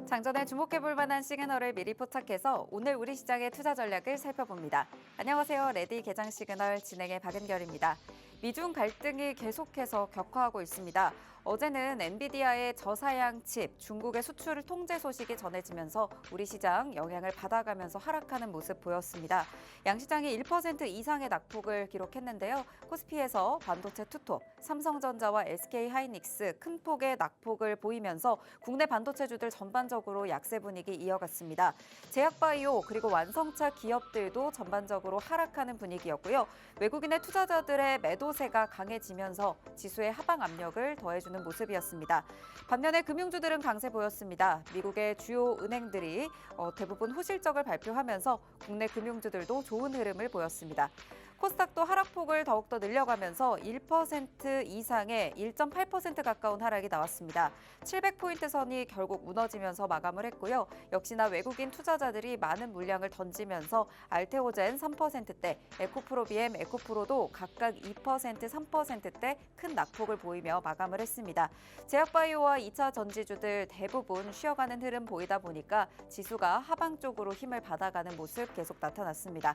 장전에 주목해볼 만한 시그널을 미리 포착해서 오늘 우리 시장의 투자 전략을 살펴봅니다. 안녕하세요. 레디 개장 시그널 진행의 박은결입니다. 미중 갈등이 계속해서 격화하고 있습니다. 어제는 엔비디아의 저사양 칩, 중국의 수출 통제 소식이 전해지면서 우리 시장 영향을 받아가면서 하락하는 모습 보였습니다. 양시장이 1% 이상의 낙폭을 기록했는데요. 코스피에서 반도체 투톱, 삼성전자와 SK하이닉스 큰 폭의 낙폭을 보이면서 국내 반도체주들 전반적으로 약세 분위기 이어갔습니다. 제약바이오 그리고 완성차 기업들도 전반적으로 하락하는 분위기였고요. 외국인의 투자자들의 매도세가 강해지면서 지수의 하방 압력을 더해주는 모습이었습니다. 반면에 금융주들은 강세 보였습니다. 미국의 주요 은행들이 대부분 호실적을 발표하면서 국내 금융주들도 좋은 흐름을 보였습니다. 코스닥도 하락폭을 더욱더 늘려가면서 1% 이상의 1.8% 가까운 하락이 나왔습니다. 700포인트 선이 결국 무너지면서 마감을 했고요. 역시나 외국인 투자자들이 많은 물량을 던지면서 알테오젠 3%대, 에코프로비엠, 에코프로도 각각 2%, 3%대 큰 낙폭을 보이며 마감을 했습니다. 제약바이오와 2차 전지주들 대부분 쉬어가는 흐름 보이다 보니까 지수가 하방 쪽으로 힘을 받아가는 모습 계속 나타났습니다.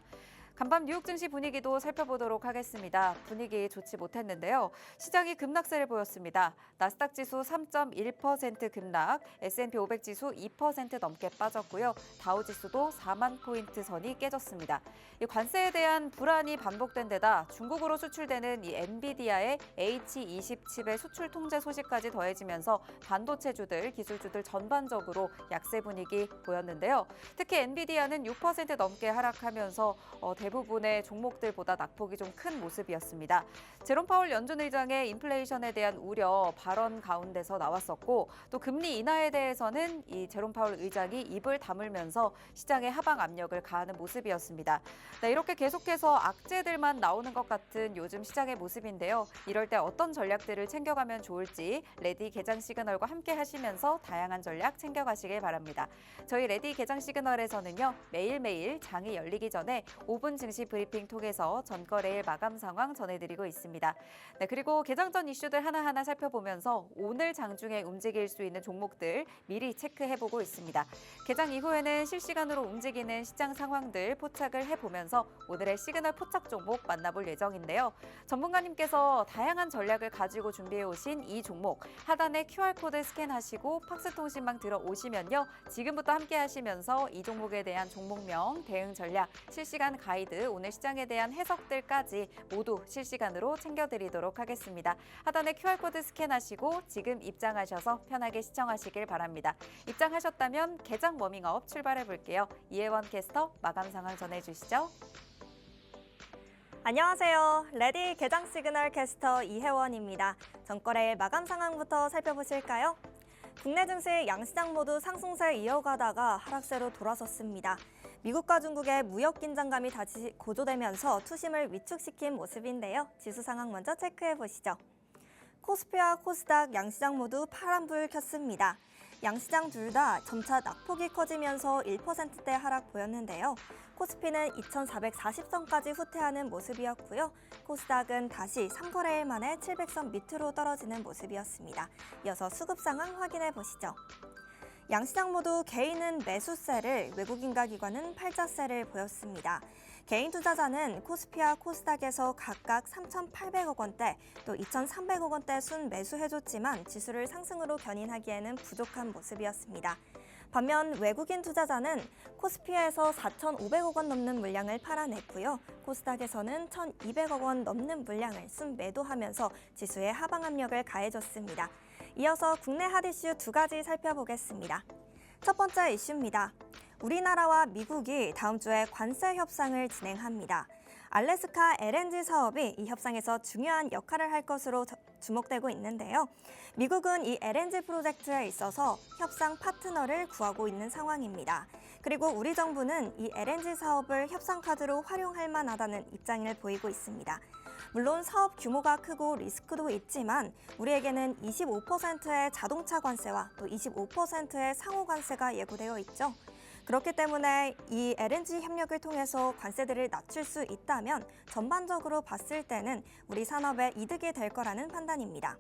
간밤 뉴욕 증시 분위기도 살펴보도록 하겠습니다. 분위기 좋지 못했는데요. 시장이 급락세를 보였습니다. 나스닥 지수 3.1% 급락, S&P 500 지수 2% 넘게 빠졌고요. 다우 지수도 4만 포인트 선이 깨졌습니다. 이 관세에 대한 불안이 반복된 데다 중국으로 수출되는 이 엔비디아의 H20 칩의 수출 통제 소식까지 더해지면서 반도체주들, 기술주들 전반적으로 약세 분위기 보였는데요. 특히 엔비디아는 6% 넘게 하락하면서 대부분의 종목들보다 낙폭이 좀 큰 모습이었습니다. 제롬 파월 연준 의장의 인플레이션에 대한 우려 발언 가운데서 나왔었고 또 금리 인하에 대해서는 이 제롬 파월 의장이 입을 다물면서 시장의 하방 압력을 가하는 모습이었습니다. 네, 이렇게 계속해서 악재들만 나오는 것 같은 요즘 시장의 모습인데요. 이럴 때 어떤 전략들을 챙겨가면 좋을지 레디 개장 시그널과 함께 하시면서 다양한 전략 챙겨가시길 바랍니다. 저희 레디 개장 시그널에서는요. 매일매일 장이 열리기 전에 5분 증시 브리핑 통해서 전거래일 마감 상황 전해드리고 있습니다. 네, 그리고 개장 전 이슈들 하나하나 살펴보면서 오늘 장중에 움직일 수 있는 종목들 미리 체크해보고 있습니다. 개장 이후에는 실시간으로 움직이는 시장 상황들 포착을 해보면서 오늘의 시그널 포착 종목 만나볼 예정인데요. 전문가님께서 다양한 전략을 가지고 준비해오신 이 종목 하단에 QR코드 스캔하시고 팍스통신망 들어오시면요. 지금부터 함께 하시면서 이 종목에 대한 종목명, 대응 전략, 실시간 가이드, 오늘 시장에 대한 해석들까지 모두 실시간으로 챙겨드리도록 하겠습니다. 하단에 QR코드 스캔하시고 지금 입장하셔서 편하게 시청하시길 바랍니다. 입장하셨다면 개장 워밍업 출발해볼게요. 이혜원 캐스터 마감 상황 전해주시죠. 안녕하세요. 레디 개장 시그널 캐스터 이혜원입니다. 전거래일 마감 상황부터 살펴보실까요? 국내 증시 양시장 모두 상승세 이어가다가 하락세로 돌아섰습니다. 미국과 중국의 무역 긴장감이 다시 고조되면서 투심을 위축시킨 모습인데요. 지수 상황 먼저 체크해 보시죠. 코스피와 코스닥 양시장 모두 파란불 켰습니다. 양시장 둘 다 점차 낙폭이 커지면서 1%대 하락 보였는데요. 코스피는 2,440선까지 후퇴하는 모습이었고요. 코스닥은 다시 3거래일 만에 700선 밑으로 떨어지는 모습이었습니다. 이어서 수급 상황 확인해 보시죠. 양시장 모두 개인은 매수세를, 외국인과 기관은 팔자세를 보였습니다. 개인 투자자는 코스피와 코스닥에서 각각 3,800억 원대, 또 2,300억 원대 순 매수해줬지만 지수를 상승으로 견인하기에는 부족한 모습이었습니다. 반면 외국인 투자자는 코스피에서 4,500억 원 넘는 물량을 팔아냈고요. 코스닥에서는 1,200억 원 넘는 물량을 순 매도하면서 지수의 하방 압력을 가해줬습니다. 이어서 국내 핫 이슈 두 가지 살펴보겠습니다. 첫 번째 이슈입니다. 우리나라와 미국이 다음 주에 관세 협상을 진행합니다. 알래스카 LNG 사업이 이 협상에서 중요한 역할을 할 것으로 주목되고 있는데요. 미국은 이 LNG 프로젝트에 있어서 협상 파트너를 구하고 있는 상황입니다. 그리고 우리 정부는 이 LNG 사업을 협상 카드로 활용할 만하다는 입장을 보이고 있습니다. 물론 사업 규모가 크고 리스크도 있지만 우리에게는 25%의 자동차 관세와 또 25%의 상호 관세가 예고되어 있죠. 그렇기 때문에 이 LNG 협력을 통해서 관세들을 낮출 수 있다면 전반적으로 봤을 때는 우리 산업에 이득이 될 거라는 판단입니다.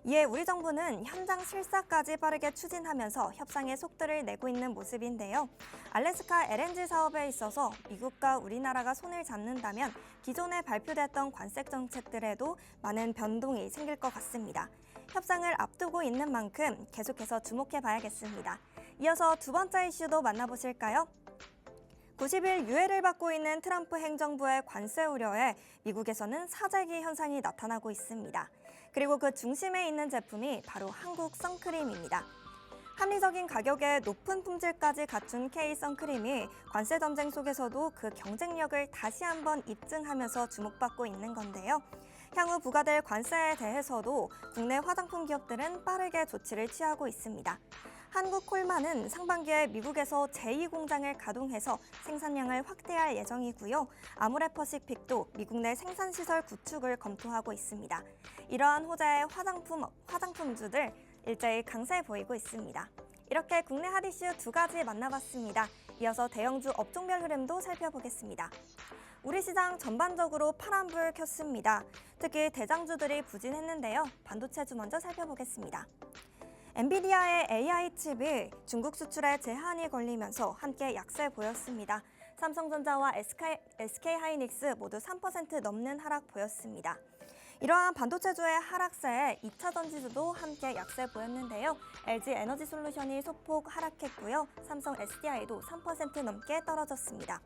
이에 우리 정부는 현장 실사까지 빠르게 추진하면서 협상의 속도를 내고 있는 모습인데요. 알래스카 LNG 사업에 있어서 미국과 우리나라가 손을 잡는다면 기존에 발표됐던 관세 정책들에도 많은 변동이 생길 것 같습니다. 협상을 앞두고 있는 만큼 계속해서 주목해 봐야겠습니다. 이어서 두 번째 이슈도 만나보실까요? 90일 유예를 받고 있는 트럼프 행정부의 관세 우려에 미국에서는 사재기 현상이 나타나고 있습니다. 그리고 그 중심에 있는 제품이 바로 한국 선크림입니다. 합리적인 가격에 높은 품질까지 갖춘 K 선크림이 관세 전쟁 속에서도 그 경쟁력을 다시 한번 입증하면서 주목받고 있는 건데요. 향후 부과될 관세에 대해서도 국내 화장품 기업들은 빠르게 조치를 취하고 있습니다. 한국 콜마는 상반기에 미국에서 제2공장을 가동해서 생산량을 확대할 예정이고요. 아모레퍼시픽도 미국 내 생산시설 구축을 검토하고 있습니다. 이러한 호재의 화장품주들 일제히 강세 보이고 있습니다. 이렇게 국내 핫이슈 두 가지 만나봤습니다. 이어서 대형주 업종별 흐름도 살펴보겠습니다. 우리 시장 전반적으로 파란불 켰습니다. 특히 대장주들이 부진했는데요. 반도체주 먼저 살펴보겠습니다. 엔비디아의 AI 칩이 중국 수출에 제한이 걸리면서 함께 약세 보였습니다. 삼성전자와 SK하이닉스 모두 3% 넘는 하락 보였습니다. 이러한 반도체주의 하락세에 2차 전지주도 함께 약세 보였는데요. LG 에너지솔루션이 소폭 하락했고요. 삼성 SDI도 3% 넘게 떨어졌습니다.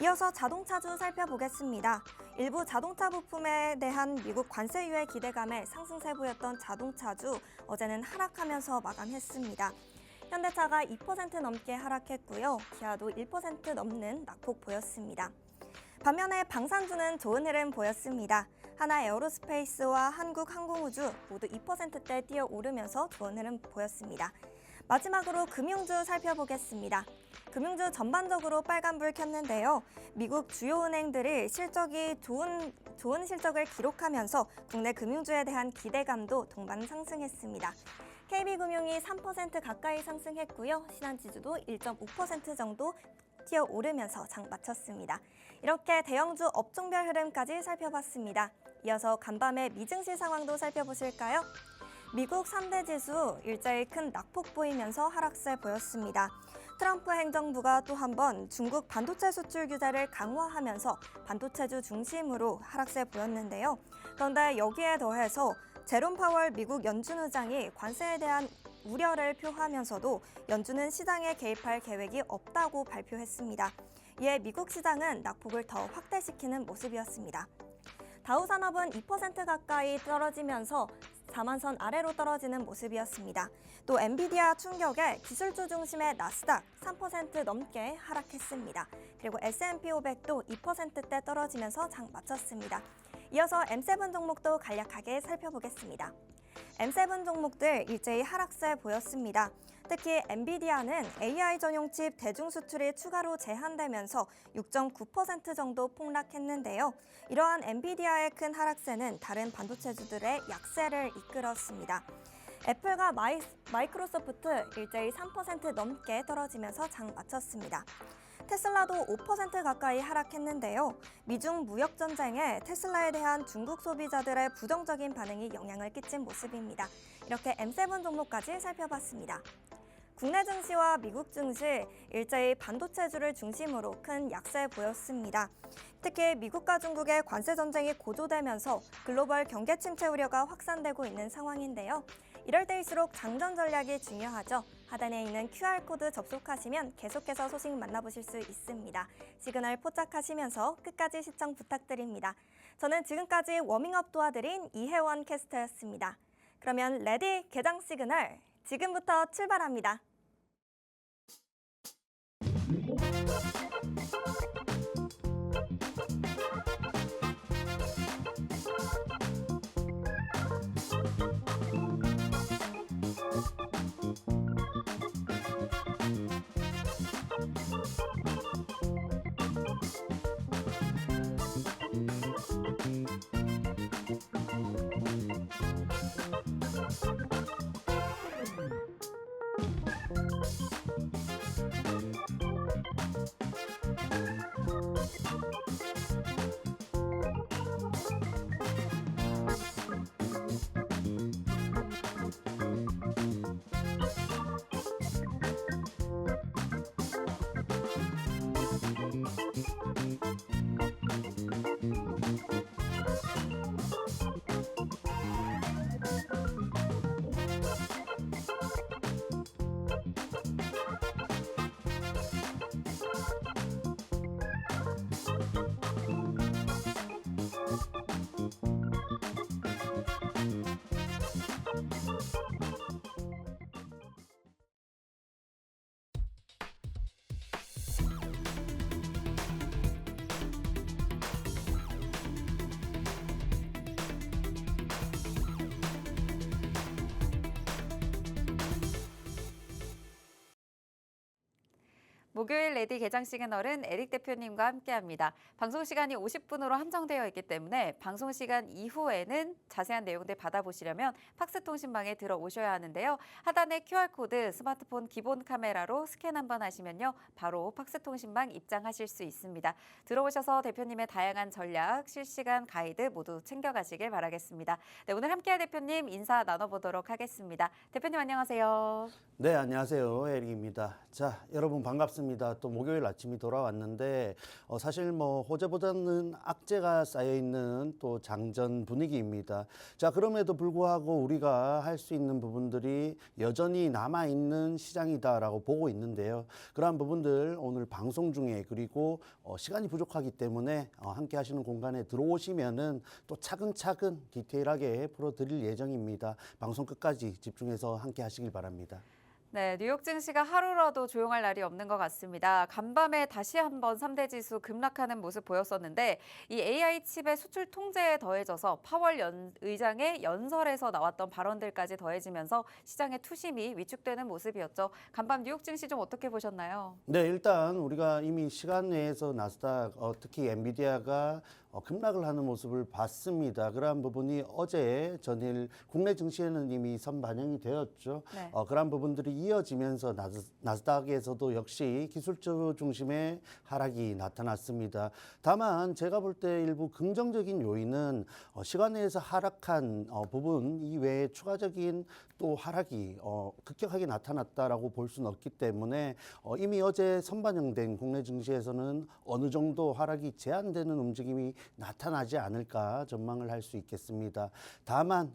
이어서 자동차주 살펴보겠습니다. 일부 자동차 부품에 대한 미국 관세 유예 기대감에 상승세 보였던 자동차주 어제는 하락하면서 마감했습니다. 현대차가 2% 넘게 하락했고요. 기아도 1% 넘는 낙폭 보였습니다. 반면에 방산주는 좋은 흐름 보였습니다. 하나에어로스페이스와 한국항공우주 모두 2%대 뛰어오르면서 좋은 흐름 보였습니다. 마지막으로 금융주 살펴보겠습니다. 금융주 전반적으로 빨간불 켰는데요. 미국 주요 은행들이 실적이 좋은 실적을 기록하면서 국내 금융주에 대한 기대감도 동반 상승했습니다. KB금융이 3% 가까이 상승했고요. 신한지주도 1.5% 정도 뛰어오르면서 장 마쳤습니다. 이렇게 대형주 업종별 흐름까지 살펴봤습니다. 이어서 간밤의 미증시 상황도 살펴보실까요? 미국 3대 지수 일제히 큰 낙폭 보이면서 하락세 보였습니다. 트럼프 행정부가 또 한 번 중국 반도체 수출 규제를 강화하면서 반도체주 중심으로 하락세 보였는데요. 그런데 여기에 더해서 제롬 파월 미국 연준 의장이 관세에 대한 우려를 표하면서도 연준은 시장에 개입할 계획이 없다고 발표했습니다. 이에 미국 시장은 낙폭을 더 확대시키는 모습이었습니다. 다우산업은 2% 가까이 떨어지면서 4만선 아래로 떨어지는 모습이었습니다. 또 엔비디아 충격에 기술주 중심의 나스닥 3% 넘게 하락했습니다. 그리고 S&P 500도 2%대 떨어지면서 장 마쳤습니다. 이어서 M7 종목도 간략하게 살펴보겠습니다. M7 종목들 일제히 하락세 보였습니다. 특히 엔비디아는 AI 전용 칩 대중 수출이 추가로 제한되면서 6.9% 정도 폭락했는데요. 이러한 엔비디아의 큰 하락세는 다른 반도체주들의 약세를 이끌었습니다. 애플과 마이크로소프트 일제히 3% 넘게 떨어지면서 장 마쳤습니다. 테슬라도 5% 가까이 하락했는데요. 미중 무역 전쟁에 테슬라에 대한 중국 소비자들의 부정적인 반응이 영향을 끼친 모습입니다. 이렇게 M7 종목까지 살펴봤습니다. 국내 증시와 미국 증시 일제히 반도체주를 중심으로 큰 약세 보였습니다. 특히 미국과 중국의 관세 전쟁이 고조되면서 글로벌 경제 침체 우려가 확산되고 있는 상황인데요. 이럴 때일수록 장전 전략이 중요하죠. 하단에 있는 QR코드 접속하시면 계속해서 소식 만나보실 수 있습니다. 시그널 포착하시면서 끝까지 시청 부탁드립니다. 저는 지금까지 워밍업 도와드린 이혜원 캐스터였습니다. 그러면 레디 개장 시그널 지금부터 출발합니다. 목요일 레디 개장 시그널은 에릭 대표님과 함께합니다. 방송 시간이 50분으로 한정되어 있기 때문에 방송 시간 이후에는 자세한 내용들 받아보시려면 팍스 통신망에 들어오셔야 하는데요. 하단에 QR코드 스마트폰 기본 카메라로 스캔 한번 하시면요. 바로 팍스 통신망 입장하실 수 있습니다. 들어오셔서 대표님의 다양한 전략, 실시간 가이드 모두 챙겨가시길 바라겠습니다. 네, 오늘 함께할 대표님 인사 나눠보도록 하겠습니다. 대표님 안녕하세요. 네, 안녕하세요. 에릭입니다. 자, 여러분 반갑습니다. 또 목요일 아침이 돌아왔는데 사실 뭐 호재보다는 악재가 쌓여 있는 또 장전 분위기입니다. 자, 그럼에도 불구하고 우리가 할 수 있는 부분들이 여전히 남아 있는 시장이다라고 보고 있는데요. 그러한 부분들 오늘 방송 중에 그리고 시간이 부족하기 때문에 함께 하시는 공간에 들어오시면은 또 차근차근 디테일하게 풀어드릴 예정입니다. 방송 끝까지 집중해서 함께 하시길 바랍니다. 네, 뉴욕 증시가 하루라도 조용할 날이 없는 것 같습니다. 간밤에 다시 한번 3대 지수 급락하는 모습 보였었는데 이 AI 칩의 수출 통제에 더해져서 파월 의장의 연설에서 나왔던 발언들까지 더해지면서 시장의 투심이 위축되는 모습이었죠. 간밤 뉴욕 증시 좀 어떻게 보셨나요? 네, 일단 우리가 이미 시간 내에서 나스닥, 특히 엔비디아가 급락을 하는 모습을 봤습니다. 그러한 부분이 어제 전일 국내 증시에는 이미 선반영이 되었죠. 네. 그러한 부분들이 이어지면서 나스닥에서도 역시 기술주 중심의 하락이 나타났습니다. 다만 제가 볼 때 일부 긍정적인 요인은 시간 내에서 하락한 부분 이외에 추가적인 또 하락이 급격하게 나타났다라고 볼 수는 없기 때문에 이미 어제 선반영된 국내 증시에서는 어느 정도 하락이 제한되는 움직임이 나타나지 않을까 전망을 할 수 있겠습니다. 다만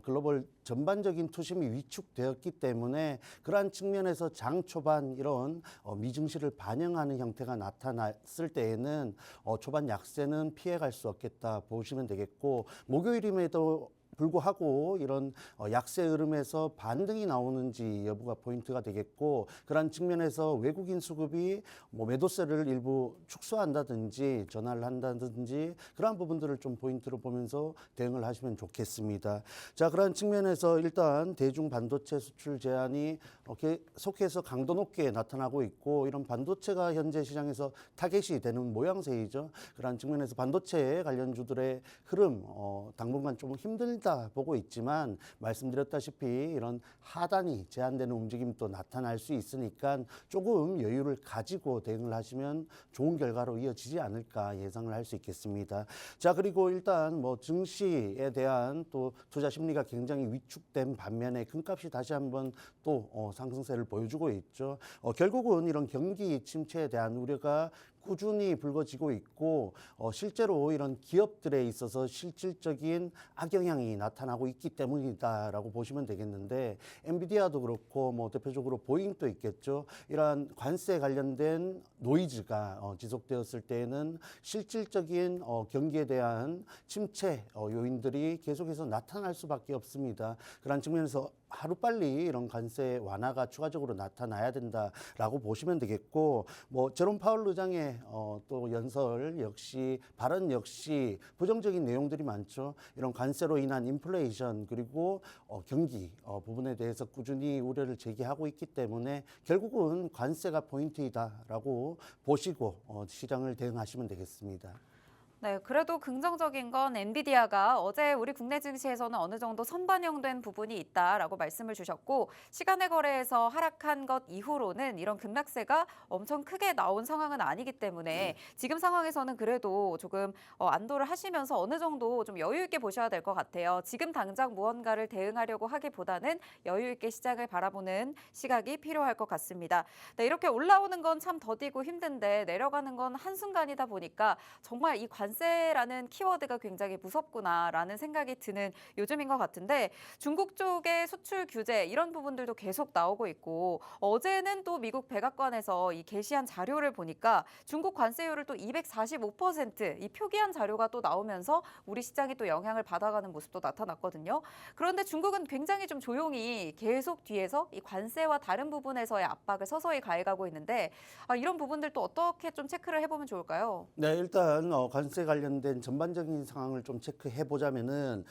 글로벌 전반적인 투심이 위축되었기 때문에 그러한 측면에서 장 초반 이런 미증시를 반영하는 형태가 나타났을 때에는 초반 약세는 피해갈 수 없겠다 보시면 되겠고, 목요일임에도 불구하고 이런 약세 흐름에서 반등이 나오는지 여부가 포인트가 되겠고, 그런 측면에서 외국인 수급이 뭐 매도세를 일부 축소한다든지 전환을 한다든지 그러한 부분들을 좀 포인트로 보면서 대응을 하시면 좋겠습니다. 자, 그런 측면에서 일단 대중 반도체 수출 제한이 계속해서 강도 높게 나타나고 있고, 이런 반도체가 현재 시장에서 타겟이 되는 모양새이죠. 그런 측면에서 반도체 관련주들의 흐름 당분간 좀 힘들다 보고 있지만, 말씀드렸다시피 이런 하단이 제한되는 움직임도 나타날 수 있으니까 조금 여유를 가지고 대응을 하시면 좋은 결과로 이어지지 않을까 예상을 할 수 있겠습니다. 자, 그리고 일단 뭐 증시에 대한 또 투자 심리가 굉장히 위축된 반면에 금값이 다시 한번 또 상승세를 보여주고 있죠. 결국은 이런 경기 침체에 대한 우려가 꾸준히 불거지고 있고, 실제로 이런 기업들에 있어서 실질적인 악영향이 나타나고 있기 때문이다라고 보시면 되겠는데, 엔비디아도 그렇고 뭐 대표적으로 보잉도 있겠죠. 이러한 관세 관련된 노이즈가 지속되었을 때에는 실질적인 경기에 대한 침체 요인들이 계속해서 나타날 수밖에 없습니다. 그런 측면에서 하루빨리 이런 관세 완화가 추가적으로 나타나야 된다라고 보시면 되겠고, 뭐 제롬 파월 의장의 또 연설 역시 발언 역시 부정적인 내용들이 많죠. 이런 관세로 인한 인플레이션 그리고 경기 부분에 대해서 꾸준히 우려를 제기하고 있기 때문에 결국은 관세가 포인트이다라고 보시고 시장을 대응하시면 되겠습니다. 네, 그래도 긍정적인 건 엔비디아가 어제 우리 국내 증시에서는 어느 정도 선반영된 부분이 있다라고 말씀을 주셨고, 시간의 거래에서 하락한 것 이후로는 이런 급락세가 엄청 크게 나온 상황은 아니기 때문에 지금 상황에서는 그래도 조금 안도를 하시면서 어느 정도 좀 여유 있게 보셔야 될 것 같아요. 지금 당장 무언가를 대응하려고 하기보다는 여유 있게 시장을 바라보는 시각이 필요할 것 같습니다. 네, 이렇게 올라오는 건 참 더디고 힘든데 내려가는 건 한순간이다 보니까 정말 이 관세라는 키워드가 굉장히 무섭구나라는 생각이 드는 요즘인 것 같은데, 중국 쪽의 수출 규제 이런 부분들도 계속 나오고 있고, 어제는 또 미국 백악관에서 이 게시한 자료를 보니까 중국 관세율을 또 245% 이 표기한 자료가 또 나오면서 우리 시장이 또 영향을 받아가는 모습도 나타났거든요. 그런데 중국은 굉장히 좀 조용히 계속 뒤에서 이 관세와 다른 부분에서의 압박을 서서히 가해가고 있는데, 이런 부분들도 어떻게 좀 체크를 해보면 좋을까요? 네, 일단 관세 관련된 전반적인 상황을 좀 체크해 보자면은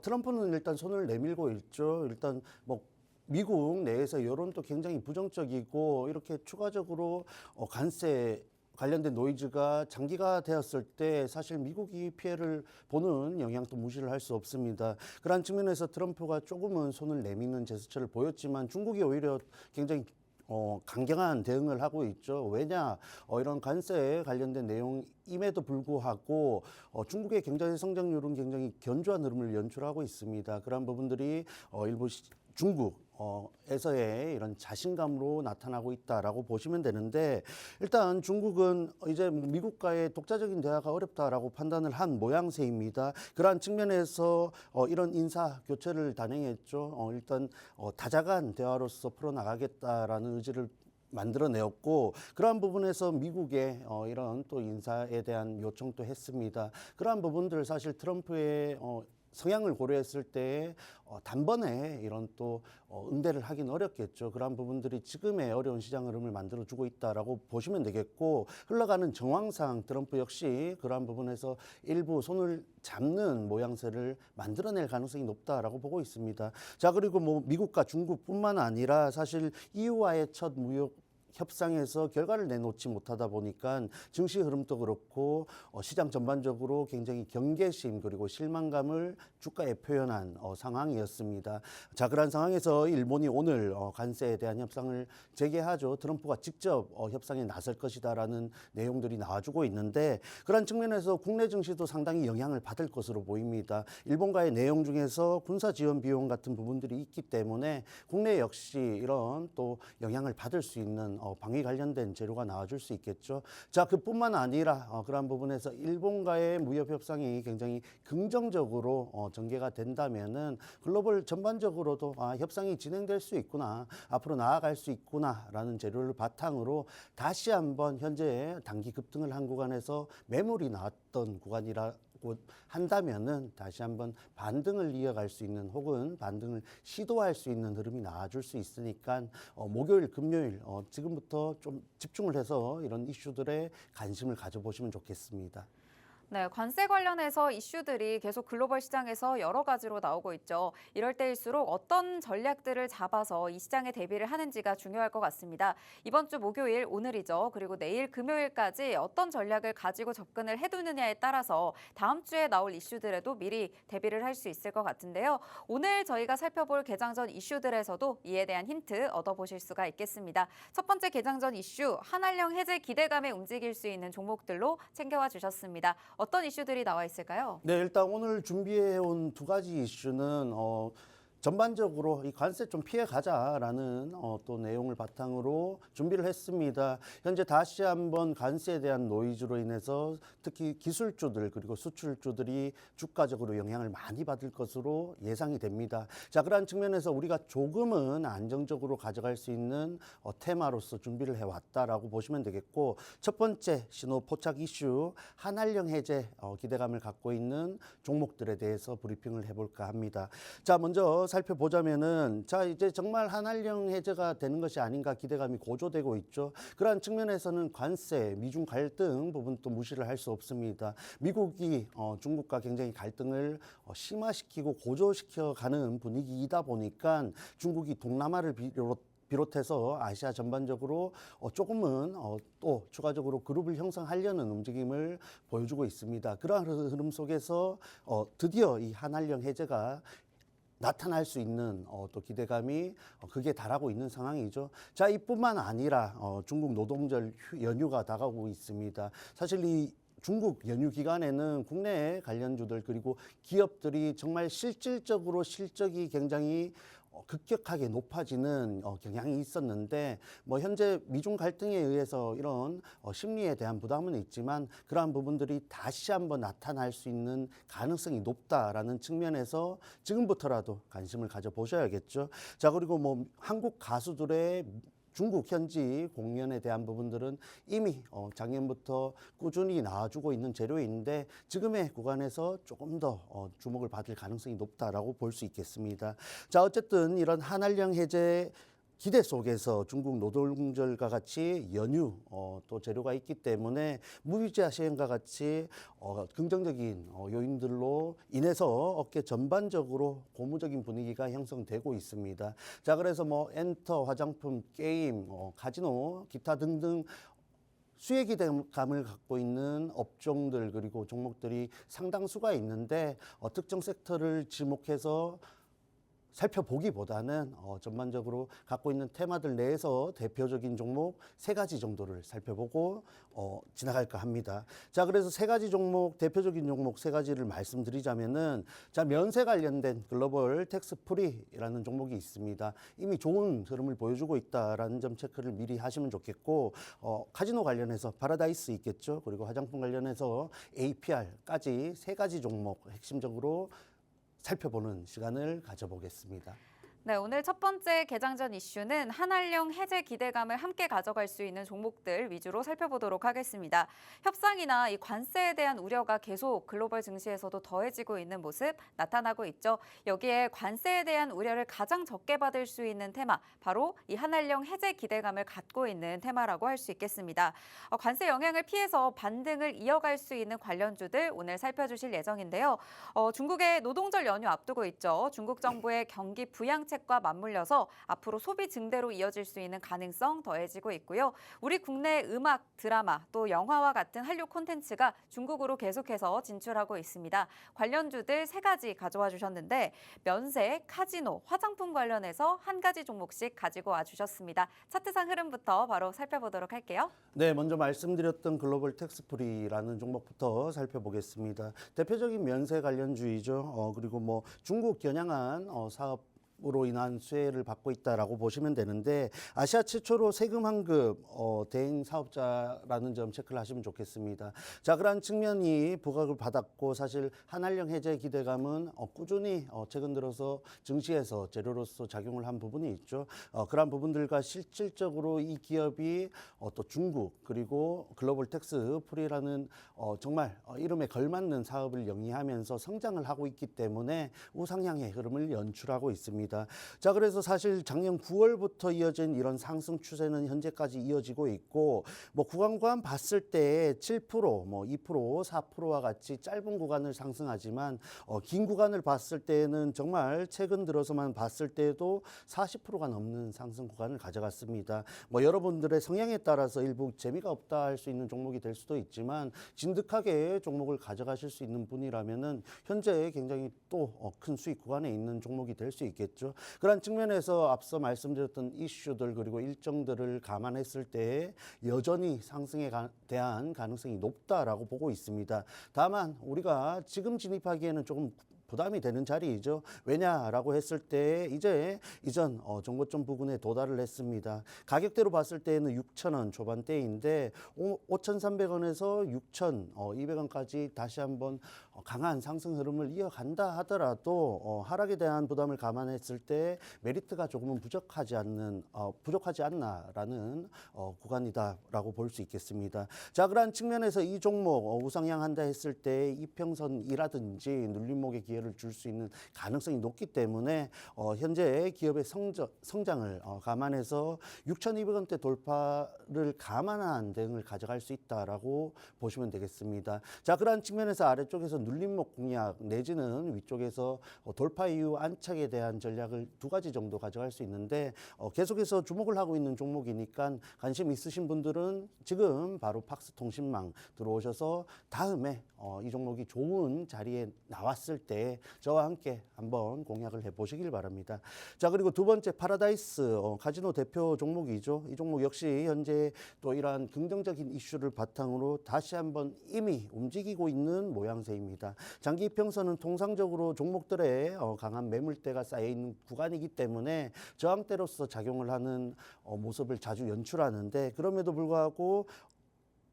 트럼프는 일단 손을 내밀고 있죠. 일단 뭐 미국 내에서 여론도 굉장히 부정적이고 이렇게 추가적으로 관세 관련된 노이즈가 장기가 되었을 때 사실 미국이 피해를 보는 영향도 무시를 할 수 없습니다. 그러한 측면에서 트럼프가 조금은 손을 내미는 제스처를 보였지만 중국이 오히려 굉장히 강경한 대응을 하고 있죠. 왜냐? 이런 관세에 관련된 내용임에도 불구하고 중국의 경제 성장률은 굉장히 견조한 흐름을 연출하고 있습니다. 그런 부분들이 일부 중국에서의 이런 자신감으로 나타나고 있다라고 보시면 되는데 일단 중국은 이제 미국과의 독자적인 대화가 어렵다라고 판단을 한 모양새입니다. 그러한 측면에서 이런 인사 교체를 단행했죠. 일단 다자간 대화로서 풀어나가겠다라는 의지를 만들어내었고 그러한 부분에서 미국의 이런 또 인사에 대한 요청도 했습니다. 그러한 부분들 사실 트럼프의 성향을 고려했을 때 단번에 이런 또 응대를 하긴 어렵겠죠. 그러한 부분들이 지금의 어려운 시장 흐름을 만들어주고 있다라고 보시면 되겠고 흘러가는 정황상 트럼프 역시 그러한 부분에서 일부 손을 잡는 모양새를 만들어낼 가능성이 높다라고 보고 있습니다. 자, 그리고 뭐 미국과 중국뿐만 아니라 사실 EU와의 첫 무역 협상에서 결과를 내놓지 못하다 보니까 증시 흐름도 그렇고 시장 전반적으로 굉장히 경계심 그리고 실망감을 주가에 표현한 상황이었습니다. 자, 그런 상황에서 일본이 오늘 관세에 대한 협상을 재개하죠. 트럼프가 직접 협상에 나설 것이다라는 내용들이 나와주고 있는데 그런 측면에서 국내 증시도 상당히 영향을 받을 것으로 보입니다. 일본과의 내용 중에서 군사 지원 비용 같은 부분들이 있기 때문에 국내 역시 이런 또 영향을 받을 수 있는 방위 관련된 재료가 나와줄 수 있겠죠. 자, 그뿐만 아니라 그러한 부분에서 일본과의 무역 협상이 굉장히 긍정적으로 전개가 된다면은 글로벌 전반적으로도 협상이 진행될 수 있구나, 앞으로 나아갈 수 있구나라는 재료를 바탕으로 다시 한번 현재 단기 급등을 한 구간에서 매물이 나왔던 구간이라고 한다면은 다시 한번 반등을 이어갈 수 있는 혹은 반등을 시도할 수 있는 흐름이 나와줄 수 있으니까 목요일, 금요일 지금부터 좀 집중을 해서 이런 이슈들에 관심을 가져보시면 좋겠습니다. 네, 관세 관련해서 이슈들이 계속 글로벌 시장에서 여러 가지로 나오고 있죠. 이럴 때일수록 어떤 전략들을 잡아서 이 시장에 대비를 하는지가 중요할 것 같습니다. 이번 주 목요일, 오늘이죠. 그리고 내일 금요일까지 어떤 전략을 가지고 접근을 해두느냐에 따라서 다음 주에 나올 이슈들에도 미리 대비를 할 수 있을 것 같은데요. 오늘 저희가 살펴볼 개장전 이슈들에서도 이에 대한 힌트 얻어보실 수가 있겠습니다. 첫 번째 개장전 이슈, 한한령 해제 기대감에 움직일 수 있는 종목들로 챙겨와 주셨습니다. 어떤 이슈들이 나와 있을까요? 네, 일단 오늘 준비해온 두 가지 이슈는 전반적으로 이 관세 좀 피해 가자라는 또 내용을 바탕으로 준비를 했습니다. 현재 다시 한번 관세에 대한 노이즈로 인해서 특히 기술주들 그리고 수출주들이 주가적으로 영향을 많이 받을 것으로 예상이 됩니다. 자, 그러한 측면에서 우리가 조금은 안정적으로 가져갈 수 있는 테마로서 준비를 해왔다라고 보시면 되겠고 첫 번째 신호 포착 이슈 한한령 해제 기대감을 갖고 있는 종목들에 대해서 브리핑을 해볼까 합니다. 자, 먼저 살펴보자면은 자 이제 정말 한한령 해제가 되는 것이 아닌가 기대감이 고조되고 있죠. 그러한 측면에서는 관세, 미중 갈등 부분도 무시를 할 수 없습니다. 미국이 중국과 굉장히 갈등을 심화시키고 고조시켜 가는 분위기이다 보니까 중국이 동남아를 비롯해서 아시아 전반적으로 조금은 또 추가적으로 그룹을 형성하려는 움직임을 보여주고 있습니다. 그러한 흐름 속에서 드디어 이 한한령 해제가 나타날 수 있는 또 기대감이 극에 달하고 있는 상황이죠. 자, 이뿐만 아니라 중국 노동절 연휴가 다가오고 있습니다. 사실 이 중국 연휴 기간에는 국내 관련주들 그리고 기업들이 정말 실질적으로 실적이 굉장히 급격하게 높아지는 경향이 있었는데 뭐 현재 미중 갈등에 의해서 이런 심리에 대한 부담은 있지만 그러한 부분들이 다시 한번 나타날 수 있는 가능성이 높다라는 측면에서 지금부터라도 관심을 가져보셔야겠죠. 자, 그리고 뭐 한국 가수들의 중국 현지 공연에 대한 부분들은 이미 작년부터 꾸준히 나와주고 있는 재료인데 지금의 구간에서 조금 더 주목을 받을 가능성이 높다라고 볼 수 있겠습니다. 자, 어쨌든 이런 한한령 해제 기대 속에서 중국 노동절과 같이 연휴 또 재료가 있기 때문에 무비자 시행과 같이 긍정적인 요인들로 인해서 업계 전반적으로 고무적인 분위기가 형성되고 있습니다. 자, 그래서 뭐 엔터, 화장품, 게임, 카지노, 기타 등등 수혜 기대감을 갖고 있는 업종들 그리고 종목들이 상당수가 있는데 특정 섹터를 지목해서 살펴보기보다는 전반적으로 갖고 있는 테마들 내에서 대표적인 종목 3가지 정도를 살펴보고 지나갈까 합니다. 자, 그래서 3가지 종목, 대표적인 종목 3가지를 말씀드리자면은, 자, 면세 관련된 글로벌 텍스 프리라는 종목이 있습니다. 이미 좋은 흐름을 보여주고 있다라는 점 체크를 미리 하시면 좋겠고, 카지노 관련해서 파라다이스 있겠죠. 그리고 화장품 관련해서 APR까지 3가지 종목 핵심적으로 살펴보는 시간을 가져보겠습니다. 네, 오늘 첫 번째 개장 전 이슈는 한한령 해제 기대감을 함께 가져갈 수 있는 종목들 위주로 살펴보도록 하겠습니다. 협상이나 이 관세에 대한 우려가 계속 글로벌 증시에서도 더해지고 있는 모습 나타나고 있죠. 여기에 관세에 대한 우려를 가장 적게 받을 수 있는 테마, 바로 이 한한령 해제 기대감을 갖고 있는 테마라고 할 수 있겠습니다. 관세 영향을 피해서 반등을 이어갈 수 있는 관련주들 오늘 살펴주실 예정인데요. 중국의 노동절 연휴 앞두고 있죠. 중국 정부의 경기 부양책과 맞물려서 앞으로 소비 증대로 이어질 수 있는 가능성 더해지고 있고요. 우리 국내 음악, 드라마, 또 영화와 같은 한류 콘텐츠가 중국으로 계속해서 진출하고 있습니다. 관련주들 3가지 가져와 주셨는데 면세, 카지노, 화장품 관련해서 한 가지 종목씩 가지고 와 주셨습니다. 차트상 흐름부터 바로 살펴보도록 할게요. 네, 먼저 말씀드렸던 글로벌 텍스프리라는 종목부터 살펴보겠습니다. 대표적인 면세 관련주이죠. 그리고 뭐 중국 겨냥한 사업 으로 인한 수혜를 받고 있다라고 보시면 되는데, 아시아 최초로 세금 환급 대행 사업자라는 점 체크를 하시면 좋겠습니다. 자, 그러한 측면이 부각을 받았고, 사실 한한령 해제 기대감은 꾸준히 최근 들어서 증시에서 재료로서 작용을 한 부분이 있죠. 그러한 부분들과 실질적으로 이 기업이 또 중국 그리고 글로벌 텍스 프리라는 정말 이름에 걸맞는 사업을 영위하면서 성장을 하고 있기 때문에 우상향의 흐름을 연출하고 있습니다. 자, 그래서 사실 작년 9월부터 이어진 이런 상승 추세는 현재까지 이어지고 있고, 뭐 구간만 봤을 때 7%, 뭐 2%, 4%와 같이 짧은 구간을 상승하지만 긴 구간을 봤을 때는 정말 최근 들어서만 봤을 때도 40%가 넘는 상승 구간을 가져갔습니다. 뭐 여러분들의 성향에 따라서 일부 재미가 없다 할 수 있는 종목이 될 수도 있지만, 진득하게 종목을 가져가실 수 있는 분이라면은 현재 굉장히 또 큰 수익 구간에 있는 종목이 될 수 있겠죠. 그런 측면에서 앞서 말씀드렸던 이슈들 그리고 일정들을 감안했을 때 여전히 상승에 대한 가능성이 높다라고 보고 있습니다. 다만 우리가 지금 진입하기에는 조금 부담이 되는 자리이죠. 왜냐라고 했을 때 이제 이전 정고점 부근에 도달을 했습니다. 가격대로 봤을 때는 6,000원 초반대인데 5,300원에서 6,200원까지 다시 한번 강한 상승 흐름을 이어간다 하더라도 하락에 대한 부담을 감안했을 때 메리트가 조금은 부족하지 않나라는 구간이다라고 볼 수 있겠습니다. 자, 그러한 측면에서 이 종목 우상향한다 했을 때 이평선이라든지 눌림목의 기회를 줄 수 있는 가능성이 높기 때문에 현재 기업의 성장을 감안해서 6,200원대 돌파를 감안한 대응을 가져갈 수 있다라고 보시면 되겠습니다. 자, 그러한 측면에서 아래쪽에서 눌림목 공략 내지는 위쪽에서 돌파 이후 안착에 대한 전략을 2가지 정도 가져갈 수 있는데, 계속해서 주목을 하고 있는 종목이니까 관심 있으신 분들은 지금 바로 팍스통신망 들어오셔서 다음에 이 종목이 좋은 자리에 나왔을 때 저와 함께 한번 공략을 해보시길 바랍니다. 자, 그리고 두 번째 파라다이스 카지노 대표 종목이죠. 이 종목 역시 현재 또 이러한 긍정적인 이슈를 바탕으로 다시 한번 이미 움직이고 있는 모양새입니다. 장기 이평선은 통상적으로 종목들의 강한 매물대가 쌓여있는 구간이기 때문에 저항대로서 작용을 하는 모습을 자주 연출하는데, 그럼에도 불구하고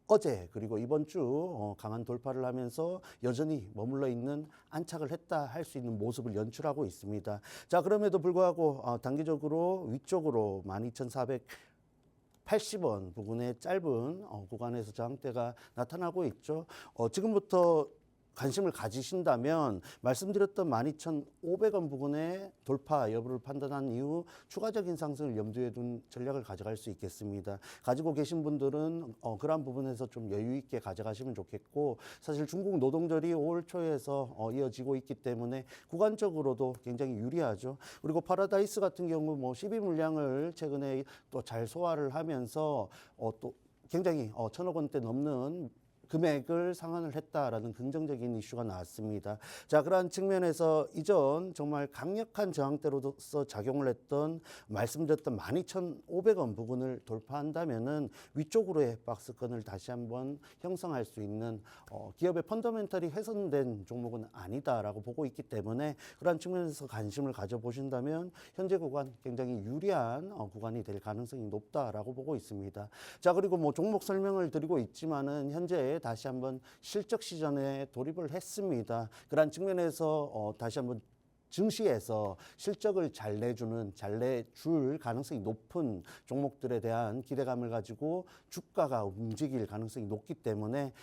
어제 그리고 이번 주 강한 돌파를 하면서 여전히 머물러 있는 안착을 했다 할 수 있는 모습을 연출하고 있습니다. 자, 그럼에도 불구하고 단기적으로 위쪽으로 12,480원 부근의 짧은 구간에서 저항대가 나타나고 있죠. 지금부터 관심을 가지신다면 말씀드렸던 12,500원 부근의 돌파 여부를 판단한 이후 추가적인 상승을 염두에 둔 전략을 가져갈 수 있겠습니다. 가지고 계신 분들은 그러한 부분에서 좀 여유 있게 가져가시면 좋겠고, 사실 중국 노동절이 5월 초에서 이어지고 있기 때문에 구간적으로도 굉장히 유리하죠. 그리고 파라다이스 같은 경우 12 물량을 최근에 또 잘 소화를 하면서 또 굉장히 1,000억 원대 넘는 금액을 상환을 했다라는 긍정적인 이슈가 나왔습니다. 자, 그러한 측면에서 이전 정말 강력한 저항대로서 작용을 했던 말씀드렸던 12,500원 부근을 돌파한다면은 위쪽으로의 박스권을 다시 한번 형성할 수 있는 기업의 펀더멘털이 훼손된 종목은 아니다라고 보고 있기 때문에 그러한 측면에서 관심을 가져보신다면 현재 구간 굉장히 유리한 구간이 될 가능성이 높다라고 보고 있습니다. 자, 그리고 종목 설명을 드리고 있지만은 현재 다시 한번 실적 시전에 돌입을 했습니다. 그런 측면에서 다시 한번 증시에서 실적을 잘 내줄 가능성이 높은 종목들에 대한 기대감을 가지고 주가가 움직일 가능성이 높기 때문에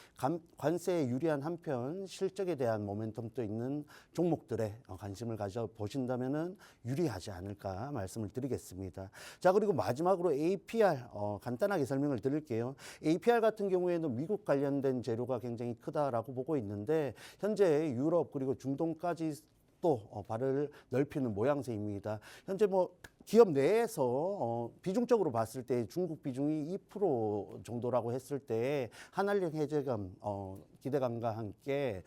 관세에 유리한 한편 실적에 대한 모멘텀도 있는 종목들에 관심을 가져보신다면 유리하지 않을까 말씀을 드리겠습니다. 자, 그리고 마지막으로 APR 간단하게 설명을 드릴게요. APR 같은 경우에는 미국 관련된 재료가 굉장히 크다라고 보고 있는데 현재 유럽 그리고 중동까지 또 발을 넓히는 모양새입니다. 현재 기업 내에서 비중적으로 봤을 때 중국 비중이 2% 정도라고 했을 때 한한령 해제감 기대감과 함께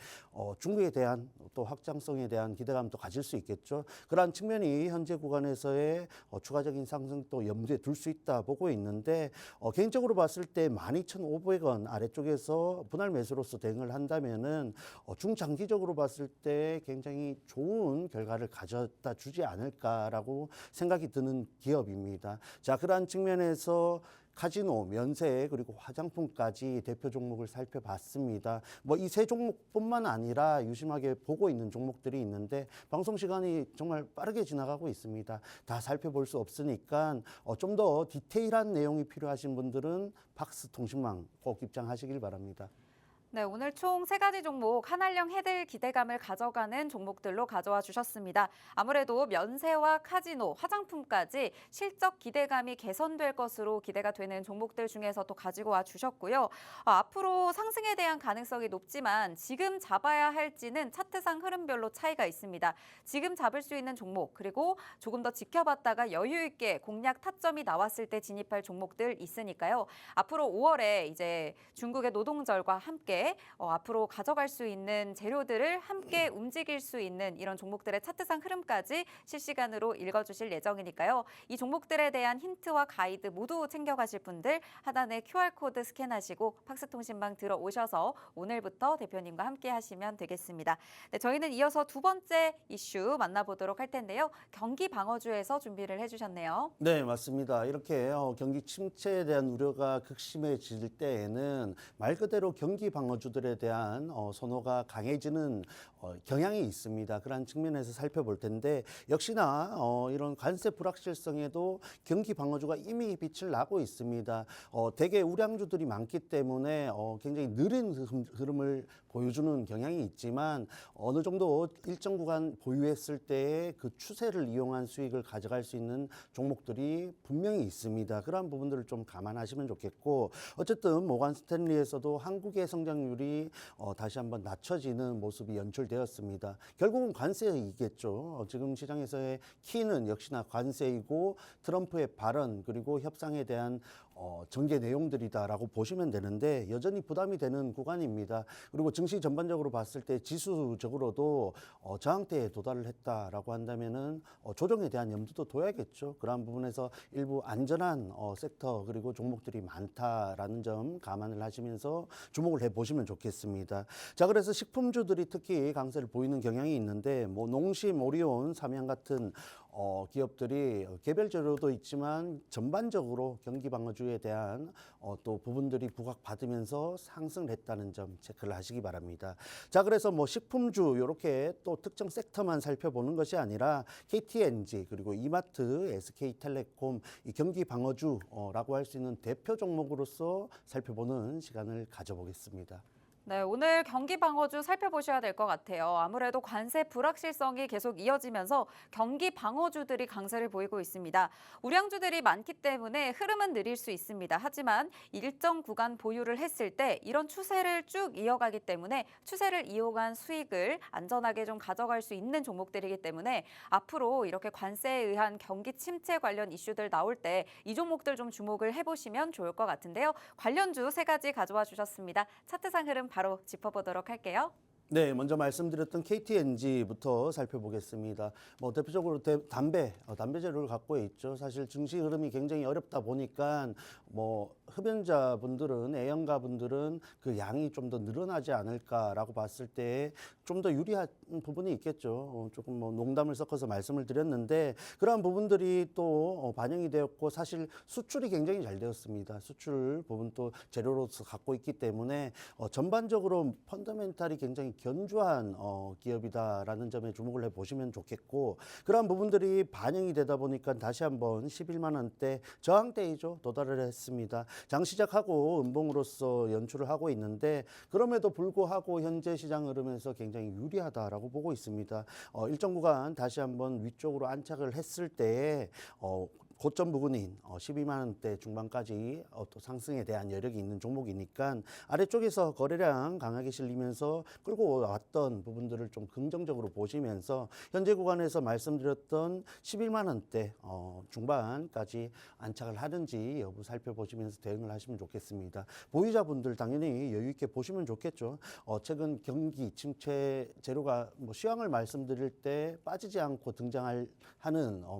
중국에 대한 또 확장성에 대한 기대감도 가질 수 있겠죠. 그러한 측면이 현재 구간에서의 추가적인 상승도 염두에 둘 수 있다 보고 있는데 개인적으로 봤을 때 12,500원 아래쪽에서 분할 매수로서 대응을 한다면은 중장기적으로 봤을 때 굉장히 좋은 결과를 가져다 주지 않을까라고 생각이 드는 기업입니다. 자, 그러한 측면에서 카지노, 면세 그리고 화장품까지 대표 종목을 살펴봤습니다. 이 세 종목뿐만 아니라 유심하게 보고 있는 종목들이 있는데 방송 시간이 정말 빠르게 지나가고 있습니다. 다 살펴볼 수 없으니까 좀 더 디테일한 내용이 필요하신 분들은 박스통신망 꼭 입장하시길 바랍니다. 네, 오늘 총 3가지 종목 한한령 해들 기대감을 가져가는 종목들로 가져와 주셨습니다. 아무래도 면세와 카지노, 화장품까지 실적 기대감이 개선될 것으로 기대가 되는 종목들 중에서 또 가지고 와 주셨고요. 앞으로 상승에 대한 가능성이 높지만 지금 잡아야 할지는 차트상 흐름별로 차이가 있습니다. 지금 잡을 수 있는 종목 그리고 조금 더 지켜봤다가 여유 있게 공략 타점이 나왔을 때 진입할 종목들 있으니까요. 앞으로 5월에 이제 중국의 노동절과 함께 앞으로 가져갈 수 있는 재료들을 함께 움직일 수 있는 이런 종목들의 차트상 흐름까지 실시간으로 읽어주실 예정이니까요. 이 종목들에 대한 힌트와 가이드 모두 챙겨가실 분들 하단에 QR코드 스캔하시고 박스통신망 들어오셔서 오늘부터 대표님과 함께 하시면 되겠습니다. 네, 저희는 이어서 두 번째 이슈 만나보도록 할 텐데요. 경기 방어주에서 준비를 해주셨네요. 네, 맞습니다. 이렇게 경기 침체에 대한 우려가 극심해질 때에는 말 그대로 경기 방어주들에 대한 선호가 강해지는 경향이 있습니다. 그런 측면에서 살펴볼 텐데 역시나 이런 관세 불확실성에도 경기 방어주가 이미 빛을 나고 있습니다. 대개 우량주들이 많기 때문에 굉장히 느린 흐름을 보여주는 경향이 있지만 어느 정도 일정 구간 보유했을 때의 그 추세를 이용한 수익을 가져갈 수 있는 종목들이 분명히 있습니다. 그러한 부분들을 좀 감안하시면 좋겠고 어쨌든 모건 스탠리에서도 한국의 성장률이 다시 한번 낮춰지는 모습이 연출되었습니다. 결국은 관세이겠죠. 지금 시장에서의 키는 역시나 관세이고 트럼프의 발언 그리고 협상에 대한 전개 내용들이다라고 보시면 되는데 여전히 부담이 되는 구간입니다. 그리고 증시 전반적으로 봤을 때 지수적으로도 저항대에 도달을 했다라고 한다면은 조정에 대한 염두도 둬야겠죠. 그러한 부분에서 일부 안전한 섹터 그리고 종목들이 많다라는 점 감안을 하시면서 주목을 해보시면 좋겠습니다. 자, 그래서 식품주들이 특히 강세를 보이는 경향이 있는데 농심, 오리온, 삼양 같은 기업들이 개별 재료도 있지만 전반적으로 경기 방어주에 대한 또 부분들이 부각받으면서 상승을 했다는 점 체크를 하시기 바랍니다. 자, 그래서 식품주 이렇게 또 특정 섹터만 살펴보는 것이 아니라 KTNG 그리고 이마트, SK텔레콤 이 경기 방어주라고 할 수 있는 대표 종목으로서 살펴보는 시간을 가져보겠습니다. 네, 오늘 경기 방어주 살펴보셔야 될 것 같아요. 아무래도 관세 불확실성이 계속 이어지면서 경기 방어주들이 강세를 보이고 있습니다. 우량주들이 많기 때문에 흐름은 느릴 수 있습니다. 하지만 일정 구간 보유를 했을 때 이런 추세를 쭉 이어가기 때문에 추세를 이용한 수익을 안전하게 좀 가져갈 수 있는 종목들이기 때문에 앞으로 이렇게 관세에 의한 경기 침체 관련 이슈들 나올 때 이 종목들 좀 주목을 해보시면 좋을 것 같은데요. 관련주 세 가지 가져와 주셨습니다. 차트상 흐름 바로 짚어보도록 할게요. 네, 먼저 말씀드렸던 KTNG부터 살펴보겠습니다. 뭐 대표적으로 담배 재료를 갖고 있죠. 사실 증시 흐름이 굉장히 어렵다 보니까 뭐 흡연자분들은 애연가분들은 그 양이 좀 더 늘어나지 않을까라고 봤을 때 좀 더 유리한 부분이 있겠죠. 조금 뭐 농담을 섞어서 말씀을 드렸는데 그러한 부분들이 또 반영이 되었고 사실 수출이 굉장히 잘 되었습니다. 수출 부분 또 재료로서 갖고 있기 때문에 전반적으로 펀더멘탈이 굉장히 견조한 기업이다라는 점에 주목을 해보시면 좋겠고 그러한 부분들이 반영이 되다 보니까 다시 한번 11만 원대 저항대이죠. 도달을 했습니다. 장 시작하고 음봉으로서 연출을 하고 있는데 그럼에도 불구하고 현재 시장 흐름에서 굉장히 유리하다라고 보고 있습니다. 일정 구간 다시 한번 위쪽으로 안착을 했을 때 고점 부근인 12만 원대 중반까지 또 상승에 대한 여력이 있는 종목이니까 아래쪽에서 거래량 강하게 실리면서 끌고 왔던 부분들을 좀 긍정적으로 보시면서 현재 구간에서 말씀드렸던 11만 원대 중반까지 안착을 하든지 여부 살펴보시면서 대응을 하시면 좋겠습니다. 보유자분들 당연히 여유 있게 보시면 좋겠죠. 최근 경기 침체 재료가 뭐 시황을 말씀드릴 때 빠지지 않고 등장하는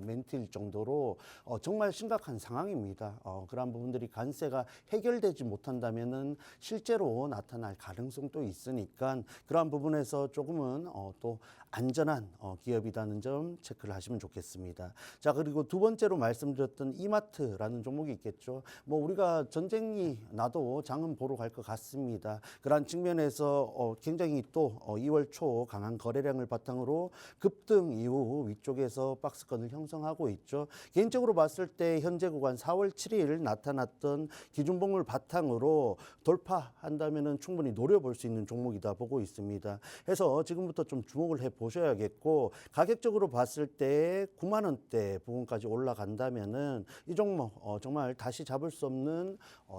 멘트일 정도로 정말 심각한 상황입니다. 그러한 부분들이 관세가 해결되지 못한다면은 실제로 나타날 가능성도 있으니까 그러한 부분에서 조금은 또 안전한 기업이라는 점 체크를 하시면 좋겠습니다. 자, 그리고 두 번째로 말씀드렸던 이마트라는 종목이 있겠죠. 뭐 우리가 전쟁이 나도 장은 보러 갈 것 같습니다. 그러한 측면에서 굉장히 또 2월 초 강한 거래량을 바탕으로 급등 이후 위쪽에서 박스권을 형성하고 있죠. 개인적으로 봤을 때 현재 구간 4월 7일 나타났던 기준봉을 바탕으로 돌파한다면은 충분히 노려볼 수 있는 종목이다 보고 있습니다. 해서 지금부터 좀 주목을 해 보셔야겠고 가격적으로 봤을 때 9만 원대 부분까지 올라간다면은 이 종목 정말 다시 잡을 수 없는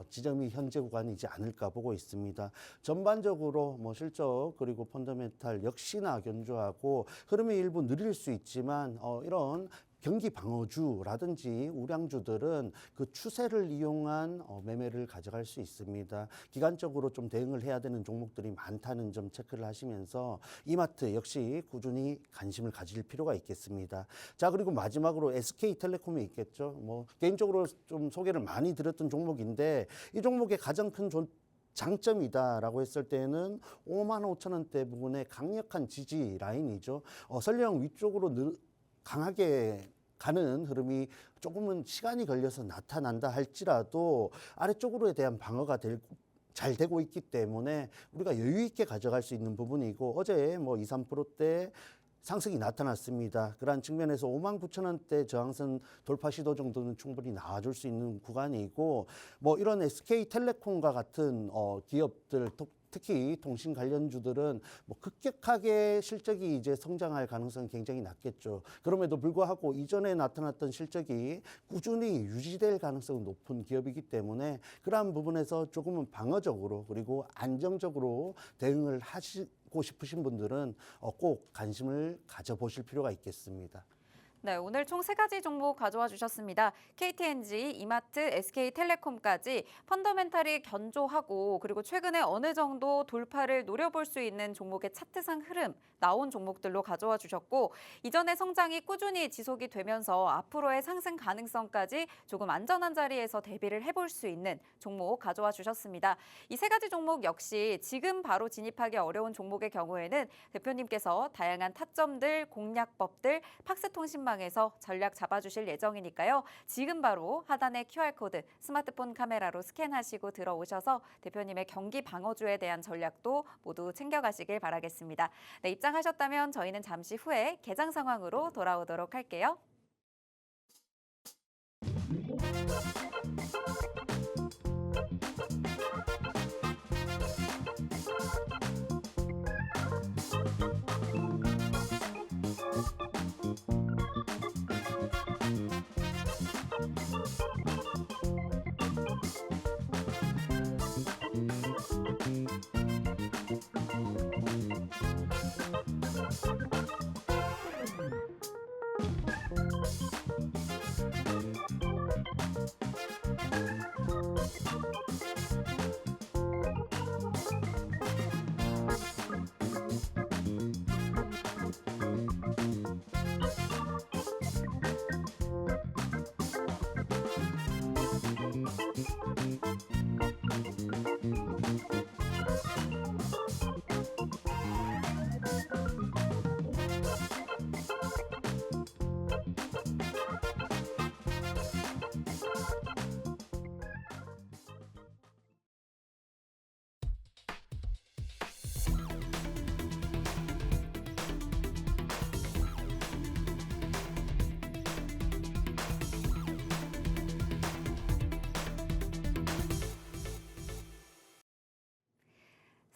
지점이 현재 구간이지 않을까 보고 있습니다. 전반적으로 뭐 실적 그리고 펀더멘탈 역시나 견조하고 흐름이 일부 느릴 수 있지만 이런 경기 방어주라든지 우량주들은 그 추세를 이용한 매매를 가져갈 수 있습니다. 기간적으로 좀 대응을 해야 되는 종목들이 많다는 점 체크를 하시면서 이마트 역시 꾸준히 관심을 가질 필요가 있겠습니다. 자, 그리고 마지막으로 SK텔레콤이 있겠죠. 뭐 개인적으로 좀 소개를 많이 드렸던 종목인데 이 종목의 가장 큰 장점이다라고 했을 때는 5만 5천 원대 부분의 강력한 지지 라인이죠. 설령 위쪽으로 강하게 가는 흐름이 조금은 시간이 걸려서 나타난다 할지라도 아래쪽으로에 대한 방어가 잘 되고 있기 때문에 우리가 여유 있게 가져갈 수 있는 부분이고 어제 뭐 2, 3%대 상승이 나타났습니다. 그러한 측면에서 5만 9천 원대 저항선 돌파 시도 정도는 충분히 나와줄 수 있는 구간이고 뭐 이런 SK텔레콤과 같은 기업들 특히 통신 관련주들은 뭐 급격하게 실적이 이제 성장할 가능성이 굉장히 낮겠죠. 그럼에도 불구하고 이전에 나타났던 실적이 꾸준히 유지될 가능성이 높은 기업이기 때문에 그러한 부분에서 조금은 방어적으로 그리고 안정적으로 대응을 하시고 싶으신 분들은 꼭 관심을 가져보실 필요가 있겠습니다. 네, 오늘 총 세 가지 종목 가져와 주셨습니다. KTNG, 이마트, SK텔레콤까지 펀더멘탈이 견조하고 그리고 최근에 어느 정도 돌파를 노려볼 수 있는 종목의 차트상 흐름 나온 종목들로 가져와 주셨고 이전의 성장이 꾸준히 지속이 되면서 앞으로의 상승 가능성까지 조금 안전한 자리에서 대비를 해볼 수 있는 종목 가져와 주셨습니다. 이 세 가지 종목 역시 지금 바로 진입하기 어려운 종목의 경우에는 대표님께서 다양한 타점들, 공략법들, 팍스통신망에서 전략 잡아주실 예정이니까요. 지금 바로 하단의 QR코드 스마트폰 카메라로 스캔하시고 들어오셔서 대표님의 경기 방어주에 대한 전략도 모두 챙겨가시길 바라겠습니다. 네, 입장하셨다면 저희는 잠시 후에 개장 상황으로 돌아오도록 할게요.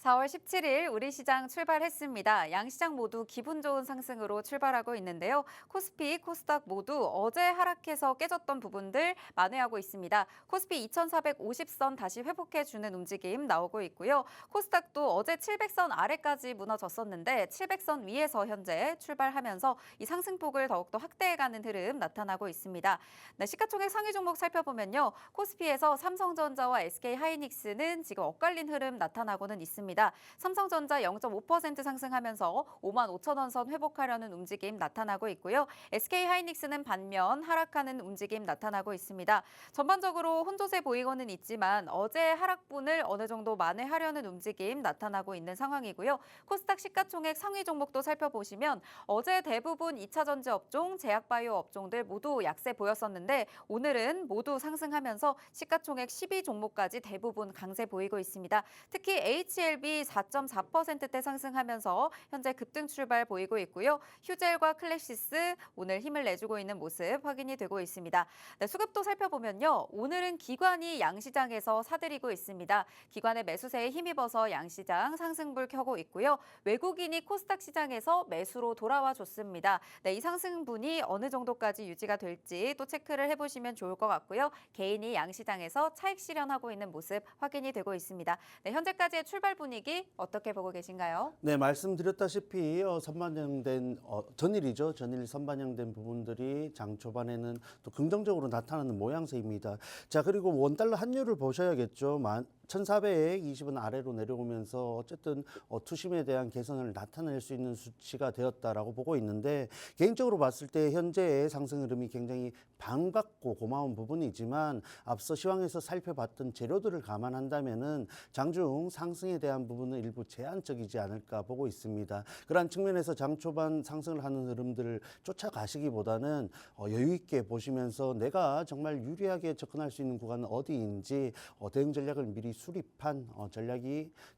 (4월 17일) 우리 시장 출발했습니다. 양 시장 모두 기분 좋은 상승으로 출발하고 있는데요. 코스피, 코스닥 모두 어제 하락해서 깨졌던 부분들 만회하고 있습니다. 코스피 2,450선 다시 회복해주는 움직임 나오고 있고요. 코스닥도 어제 700선 아래까지 무너졌었는데 700선 위에서 현재 출발하면서 이 상승폭을 더욱더 확대해가는 흐름 나타나고 있습니다. 네, 시가총액 상위 종목 살펴보면요. 코스피에서 삼성전자와 SK하이닉스는 지금 엇갈린 흐름 나타나고는 있습니다. 삼성전자 0.5% 상승하면서 55,000원 선 회복하려는 움직임 나타나고 있고요. SK하이닉스는 반면 하락하는 움직임 나타나고 있습니다. 전반적으로 혼조세 보이고는 있지만 어제 하락분을 어느 정도 만회하려는 움직임 나타나고 있는 상황이고요. 코스닥 시가총액 상위 종목도 살펴보시면 어제 대부분 2차 전지 업종, 제약바이오 업종들 모두 약세 보였었는데 오늘은 모두 상승하면서 시가총액 12종목까지 대부분 강세 보이고 있습니다. 특히 HLB 4.4%대 상승하면서 현재 급등 출발 보이고 있고요. 휴젤과 클래시스 오늘 힘을 내주고 있는 모습 확인이 되고 있습니다. 네, 수급도 살펴보면요. 오늘은 기관이 양시장에서 사들이고 있습니다. 기관의 매수세에 힘입어서 양시장 상승불 켜고 있고요. 외국인이 코스닥 시장에서 매수로 돌아와 줬습니다. 네, 이 상승분이 어느 정도까지 유지가 될지 또 체크를 해보시면 좋을 것 같고요. 개인이 양시장에서 차익 실현하고 있는 모습 확인이 되고 있습니다. 네, 현재까지의 출발 분위기 어떻게 보고 계신가요? 네, 말씀드렸다시피 선반영된 전일이죠. 전일 선반영된 부분들이 장 초반에는 또 긍정적으로 나타나는 모양새입니다. 자, 그리고 원달러 환율을 보셔야겠죠. 1,420원 아래로 내려오면서 어쨌든 투심에 대한 개선을 나타낼 수 있는 수치가 되었다라고 보고 있는데 개인적으로 봤을 때 현재의 상승 흐름이 굉장히 반갑고 고마운 부분이지만 앞서 시황에서 살펴봤던 재료들을 감안한다면은 장중 상승에 대한 부분은 일부 제한적이지 않을까 보고 있습니다. 그러한 측면에서 장 초반 상승을 하는 흐름들을 쫓아가시기보다는 여유 있게 보시면서 내가 정말 유리하게 접근할 수 있는 구간은 어디인지 대응 전략을 미리 수립한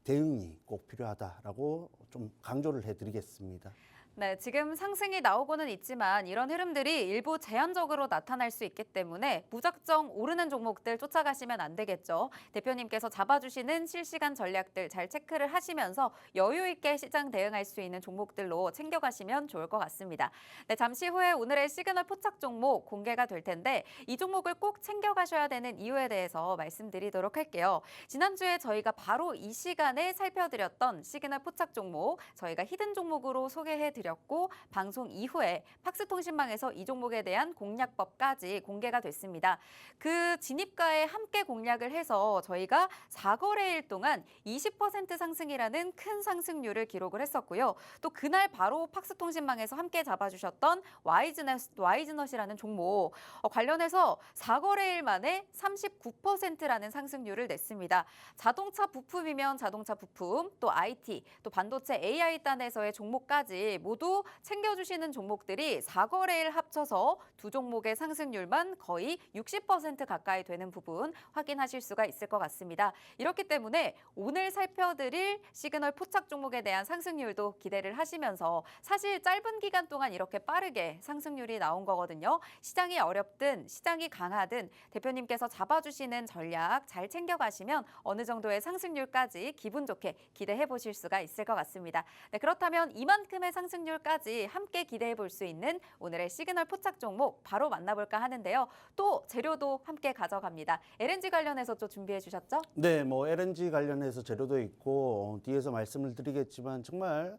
대응이 꼭 필요하다라고 좀 강조를 해드리겠습니다. 네, 지금 상승이 나오고는 있지만 이런 흐름들이 일부 제한적으로 나타날 수 있기 때문에 무작정 오르는 종목들 쫓아가시면 안 되겠죠. 대표님께서 잡아주시는 실시간 전략들 잘 체크를 하시면서 여유 있게 시장 대응할 수 있는 종목들로 챙겨가시면 좋을 것 같습니다. 네, 잠시 후에 오늘의 시그널 포착 종목 공개가 될 텐데 이 종목을 꼭 챙겨가셔야 되는 이유에 대해서 말씀드리도록 할게요. 지난주에 저희가 바로 이 시간에 살펴드렸던 시그널 포착 종목 저희가 히든 종목으로 소개해드렸고 방송 이후에 팍스통신망에서 이 종목에 대한 공략법까지 공개가 됐습니다. 그 진입가에 함께 공략을 해서 저희가 4거래일 동안 20% 상승이라는 큰 상승률을 기록을 했었고요. 또 그날 바로 팍스통신망에서 함께 잡아주셨던 와이즈넛이라는 종목 관련해서 4거래일 만에 39%라는 상승률을 냈습니다. 자동차 부품이면 자동차 부품, 또 IT, 또 반도체 AI 단에서의 종목까지 모두 챙겨주시는 종목들이 4거래일 합쳐서 두 종목의 상승률만 거의 60% 가까이 되는 부분 확인하실 수가 있을 것 같습니다. 이렇기 때문에 오늘 살펴드릴 시그널 포착 종목에 대한 상승률도 기대를 하시면서 사실 짧은 기간 동안 이렇게 빠르게 상승률이 나온 거거든요. 시장이 어렵든 시장이 강하든 대표님께서 잡아주시는 전략 잘 챙겨가시면 어느 정도의 상승률까지 기분 좋게 기대해 보실 수가 있을 것 같습니다. 네, 그렇다면 이만큼의 상승률까지 함께 기대해 볼 수 있는 오늘의 시그널 포착 종목 바로 만나볼까 하는데요. 또 재료도 함께 가져갑니다. LNG 관련해서 또 준비해 주셨죠? 네, LNG 관련해서 재료도 있고 뒤에서 말씀을 드리겠지만 정말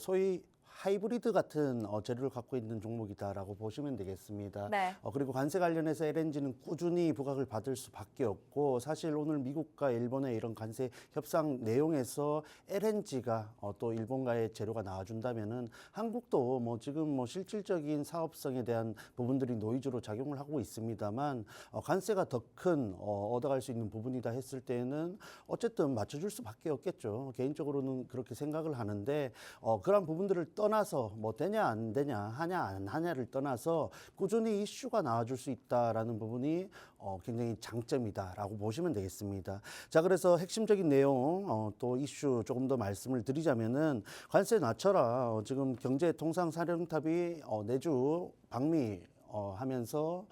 소위 하이브리드 같은 재료를 갖고 있는 종목이다라고 보시면 되겠습니다. 네. 그리고 관세 관련해서 LNG는 꾸준히 부각을 받을 수밖에 없고 사실 오늘 미국과 일본의 이런 관세 협상 내용에서 LNG가 또 일본과의 재료가 나와준다면은 한국도 뭐 지금 뭐 실질적인 사업성에 대한 부분들이 노이즈로 작용을 하고 있습니다만 관세가 더 큰 얻어갈 수 있는 부분이다 했을 때는 어쨌든 맞춰줄 수밖에 없겠죠. 개인적으로는 그렇게 생각을 하는데 그런 부분들을 떠나서 뭐 되냐 안 되냐 하냐 안 하냐를 떠나서 꾸준히 이슈가 나와줄 수 있다라는 부분이 굉장히 장점이다라고 보시면 되겠습니다. 자, 그래서 핵심적인 내용 또 이슈 조금 더 말씀을 드리자면은 관세 낮춰라. 지금 경제통상사령탑이 내주 방미 하면서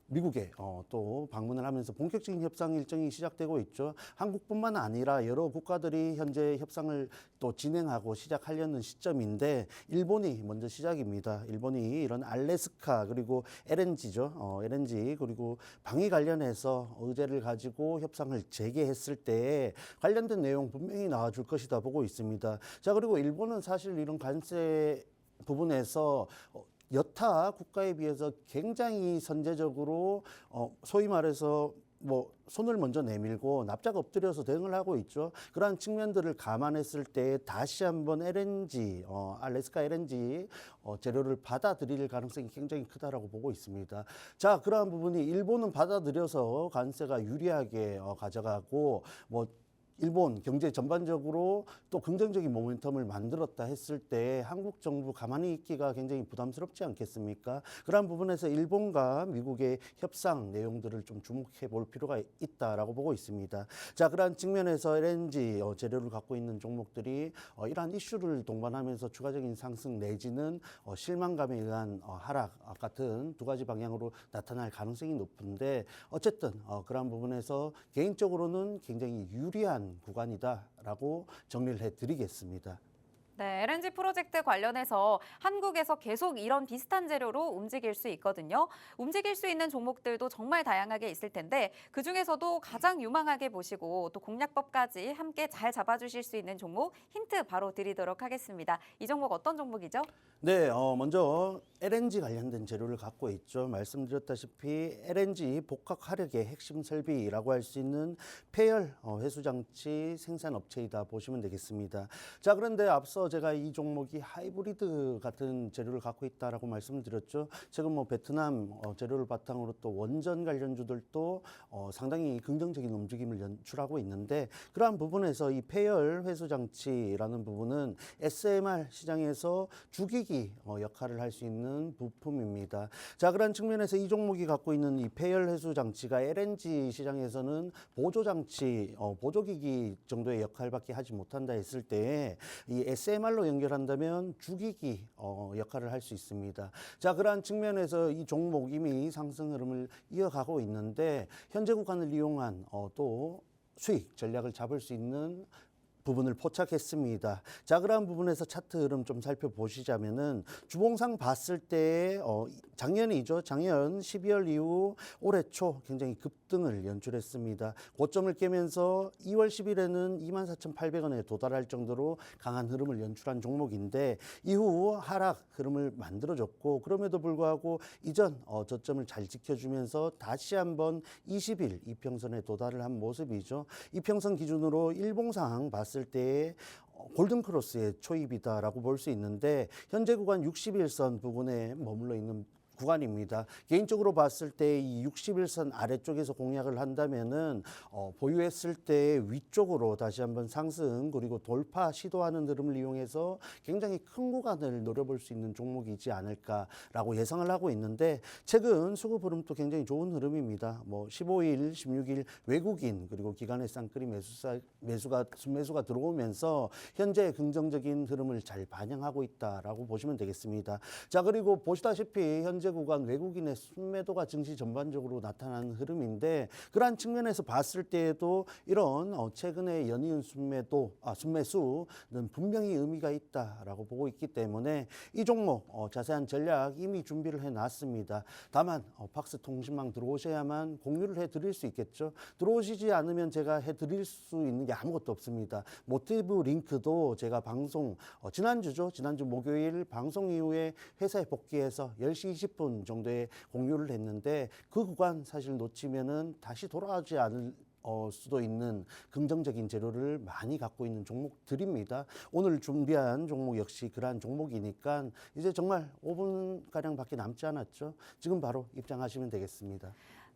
미국에 또 방문을 하면서 본격적인 협상 일정이 시작되고 있죠. 한국뿐만 아니라 여러 국가들이 현재 협상을 또 진행하고 시작하려는 시점인데 일본이 먼저 시작입니다. 일본이 이런 알래스카 그리고 LNG죠. LNG 그리고 방위 관련해서 의제를 가지고 협상을 재개했을 때 관련된 내용 분명히 나와줄 것이다 보고 있습니다. 자, 그리고 일본은 사실 이런 관세 부분에서 여타 국가에 비해서 굉장히 선제적으로 소위 말해서 뭐 손을 먼저 내밀고 납작 엎드려서 대응을 하고 있죠. 그러한 측면들을 감안했을 때 다시 한번 LNG, 알래스카 LNG 재료를 받아들일 가능성이 굉장히 크다라고 보고 있습니다. 자, 그러한 부분이 일본은 받아들여서 관세가 유리하게 가져가고 뭐 일본 경제 전반적으로 또 긍정적인 모멘텀을 만들었다 했을 때 한국 정부 가만히 있기가 굉장히 부담스럽지 않겠습니까? 그러한 부분에서 일본과 미국의 협상 내용들을 좀 주목해 볼 필요가 있다라고 보고 있습니다. 자, 그러한 측면에서 LNG 재료를 갖고 있는 종목들이 이러한 이슈를 동반하면서 추가적인 상승 내지는 실망감에 의한 하락 같은 두 가지 방향으로 나타날 가능성이 높은데 어쨌든 그러한 부분에서 개인적으로는 굉장히 유리한 구간이다라고 정리를 해드리겠습니다. 네, LNG 프로젝트 관련해서 한국에서 계속 이런 비슷한 재료로 움직일 수 있거든요. 움직일 수 있는 종목들도 정말 다양하게 있을 텐데 그중에서도 가장 유망하게 보시고 또 공략법까지 함께 잘 잡아주실 수 있는 종목 힌트 바로 드리도록 하겠습니다. 이 종목 어떤 종목이죠? 네, 먼저 LNG 관련된 재료를 갖고 있죠. 말씀드렸다시피 LNG 복합 화력의 핵심 설비라고 할 수 있는 폐열 회수장치 생산업체이다 보시면 되겠습니다. 자, 그런데 앞서 제가 이 종목이 하이브리드 같은 재료를 갖고 있다라고 말씀드렸죠. 최근 뭐 베트남 재료를 바탕으로 또 원전 관련주들도 상당히 긍정적인 움직임을 연출하고 있는데 그러한 부분에서 이 폐열 회수장치라는 부분은 SMR 시장에서 주기기 역할을 할 수 있는 부품입니다. 자, 그런 측면에서 이 종목이 갖고 있는 이 폐열 회수 장치가 LNG 시장에서는 보조 장치, 보조기기 정도의 역할밖에 하지 못한다 했을 때 이 SMR로 연결한다면 주기기 역할을 할 수 있습니다. 자, 그러한 측면에서 이 종목 이미 상승 흐름을 이어가고 있는데 현재 구간을 이용한 또 수익 전략을 잡을 수 있는 부분을 포착했습니다. 자, 그러한 부분에서 차트 흐름 좀 살펴보시자면은 주봉상 봤을 때 작년이죠. 작년 12월 이후 올해 초 굉장히 급등을 연출했습니다. 고점을 깨면서 2월 10일에는 24,800원에 도달할 정도로 강한 흐름을 연출한 종목인데 이후 하락 흐름을 만들어줬고 그럼에도 불구하고 이전 저점을 잘 지켜주면서 다시 한번 20일 이평선에 도달을 한 모습이죠. 이평선 기준으로 일봉상 봤을 때 골든크로스의 초입이다라고 볼 수 있는데 현재 구간 61선 부근에 머물러 있는 구간입니다. 개인적으로 봤을 때 이 61선 아래쪽에서 공략을 한다면은 보유했을 때 위쪽으로 다시 한번 상승 그리고 돌파 시도하는 흐름을 이용해서 굉장히 큰 구간을 노려볼 수 있는 종목이지 않을까라고 예상을 하고 있는데 최근 수급 흐름도 굉장히 좋은 흐름입니다. 뭐 15일, 16일 외국인 그리고 기관의 쌍끌이 순매수가 들어오면서 현재 긍정적인 흐름을 잘 반영하고 있다라고 보시면 되겠습니다. 자, 그리고 보시다시피 현재 구간 외국인의 순매도가 증시 전반적으로 나타나는 흐름인데 그러한 측면에서 봤을 때에도 이런 최근의 연이은 순매수는 분명히 의미가 있다라고 보고 있기 때문에 이 종목 자세한 전략 이미 준비를 해놨습니다. 다만 팍스통신망 들어오셔야만 공유를 해드릴 수 있겠죠. 들어오시지 않으면 제가 해드릴 수 있는 게 아무것도 없습니다. 모티브 링크도 제가 방송 지난주 목요일 방송 이후에 회사에 복귀해서 10시 20분 정도에 공유를 했는데 그 구간 사실 놓치면은 다시 돌아오지 않을 수도 있는 긍정적인 재료를 많이 갖고 있는 종목들입니다. 오늘 준비한 종목 역시 그러한 종목이니까 이제 정말 5분가량밖에 남지 않았죠. 지금 바로 입장하시면 되겠습니다.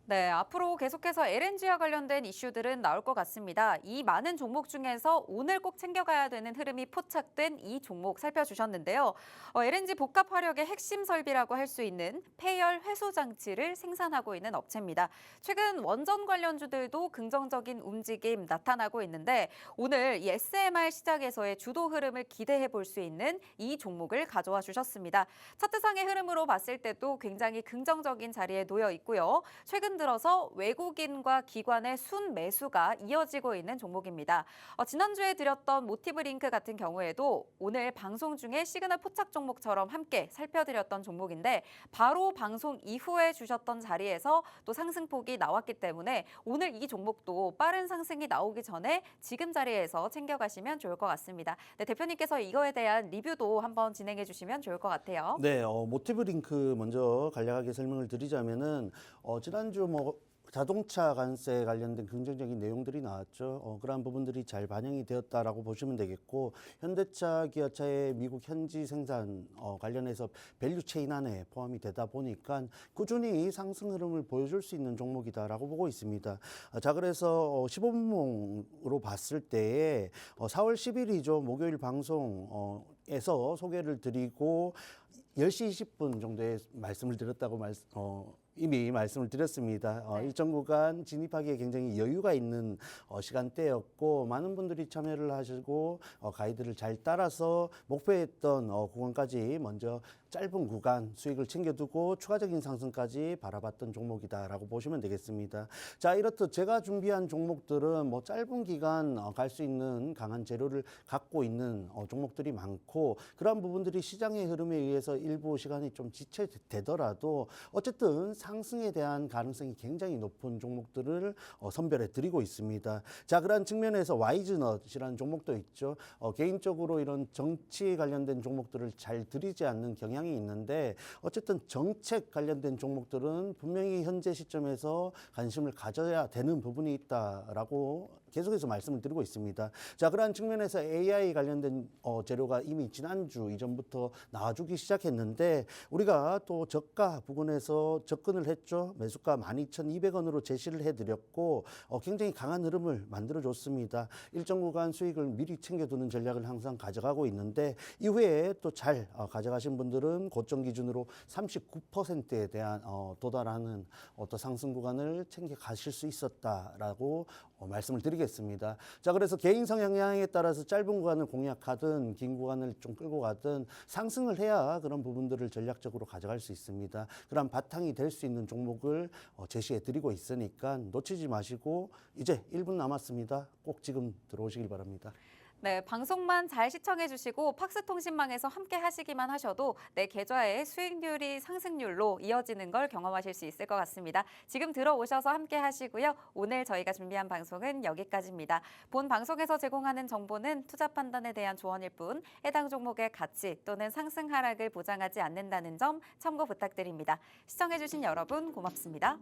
네, 앞으로 계속해서 LNG와 관련된 이슈들은 나올 것 같습니다. 이 많은 종목 중에서 오늘 꼭 챙겨가야 되는 흐름이 포착된 이 종목 살펴주셨는데요. LNG 복합 화력의 핵심 설비라고 할 수 있는 폐열 회수 장치를 생산하고 있는 업체입니다. 최근 원전 관련주들도 긍정적인 움직임 나타나고 있는데 오늘 이 SMR 시장에서의 주도 흐름을 기대해 볼 수 있는 이 종목을 가져와 주셨습니다. 차트상의 흐름으로 봤을 때도 굉장히 긍정적인 자리에 놓여 있고요. 최근 들어서 외국인과 기관의 순 매수가 이어지고 있는 종목입니다. 지난주에 드렸던 모티브 링크 같은 경우에도 오늘 방송 중에 시그널 포착 종목처럼 함께 살펴드렸던 종목인데 바로 방송 이후에 주셨던 자리에서 또 상승폭이 나왔기 때문에 오늘 이 종목도 빠른 상승이 나오기 전에 지금 자리에서 챙겨가시면 좋을 것 같습니다. 네, 대표님께서 이거에 대한 리뷰도 한번 진행해 주시면 좋을 것 같아요. 네, 모티브 링크 먼저 간략하게 설명을 드리자면은 지난주 자동차 관세 관련된 긍정적인 내용들이 나왔죠. 그러한 부분들이 잘 반영이 되었다라고 보시면 되겠고 현대차, 기아차의 미국 현지 생산 관련해서 밸류 체인 안에 포함이 되다 보니까 꾸준히 상승 흐름을 보여줄 수 있는 종목이다라고 보고 있습니다. 자, 그래서 15분봉으로 봤을 때에 4월 10일이죠. 목요일 방송에서 소개를 드리고 10시 20분 정도에 말씀을 드렸다고 이미 말씀을 드렸습니다. 네. 일정 구간 진입하기에 굉장히 여유가 있는 시간대였고 많은 분들이 참여를 하시고 가이드를 잘 따라서 목표했던 구간까지 먼저 짧은 구간 수익을 챙겨두고 추가적인 상승까지 바라봤던 종목이다라고 보시면 되겠습니다. 자, 이렇듯 제가 준비한 종목들은 짧은 기간 갈 수 있는 강한 재료를 갖고 있는 종목들이 많고 그러한 부분들이 시장의 흐름에 의해서 일부 시간이 좀 지체되더라도 어쨌든 상승에 대한 가능성이 굉장히 높은 종목들을 선별해 드리고 있습니다. 자, 그런 측면에서 와이즈넛이라는 종목도 있죠. 개인적으로 이런 정치 관련된 종목들을 잘 드리지 않는 경향이 있는데 어쨌든 정책 관련된 종목들은 분명히 현재 시점에서 관심을 가져야 되는 부분이 있다라고 계속해서 말씀을 드리고 있습니다. 자, 그러한 측면에서 AI 관련된 재료가 이미 지난주 이전부터 나와주기 시작했는데 우리가 또 저가 부근에서 접근을 했죠. 매수가 12,200원으로 제시를 해드렸고 굉장히 강한 흐름을 만들어줬습니다. 일정 구간 수익을 미리 챙겨두는 전략을 항상 가져가고 있는데 이후에 또 잘 가져가신 분들은 고점 기준으로 39%에 대한 도달하는 어떤 상승 구간을 챙겨가실 수 있었다라고 말씀을 드리겠습니다. 자, 그래서 개인 성향에 따라서 짧은 구간을 공략하든 긴 구간을 좀 끌고 가든 상승을 해야 그런 부분들을 전략적으로 가져갈 수 있습니다. 그런 바탕이 될 수 있는 종목을 제시해 드리고 있으니까 놓치지 마시고 이제 1분 남았습니다. 꼭 지금 들어오시길 바랍니다. 네, 방송만 잘 시청해 주시고 팍스통신망에서 함께 하시기만 하셔도 내 계좌의 수익률이 상승률로 이어지는 걸 경험하실 수 있을 것 같습니다. 지금 들어오셔서 함께 하시고요. 오늘 저희가 준비한 방송은 여기까지입니다. 본 방송에서 제공하는 정보는 투자 판단에 대한 조언일 뿐 해당 종목의 가치 또는 상승 하락을 보장하지 않는다는 점 참고 부탁드립니다. 시청해 주신 여러분 고맙습니다.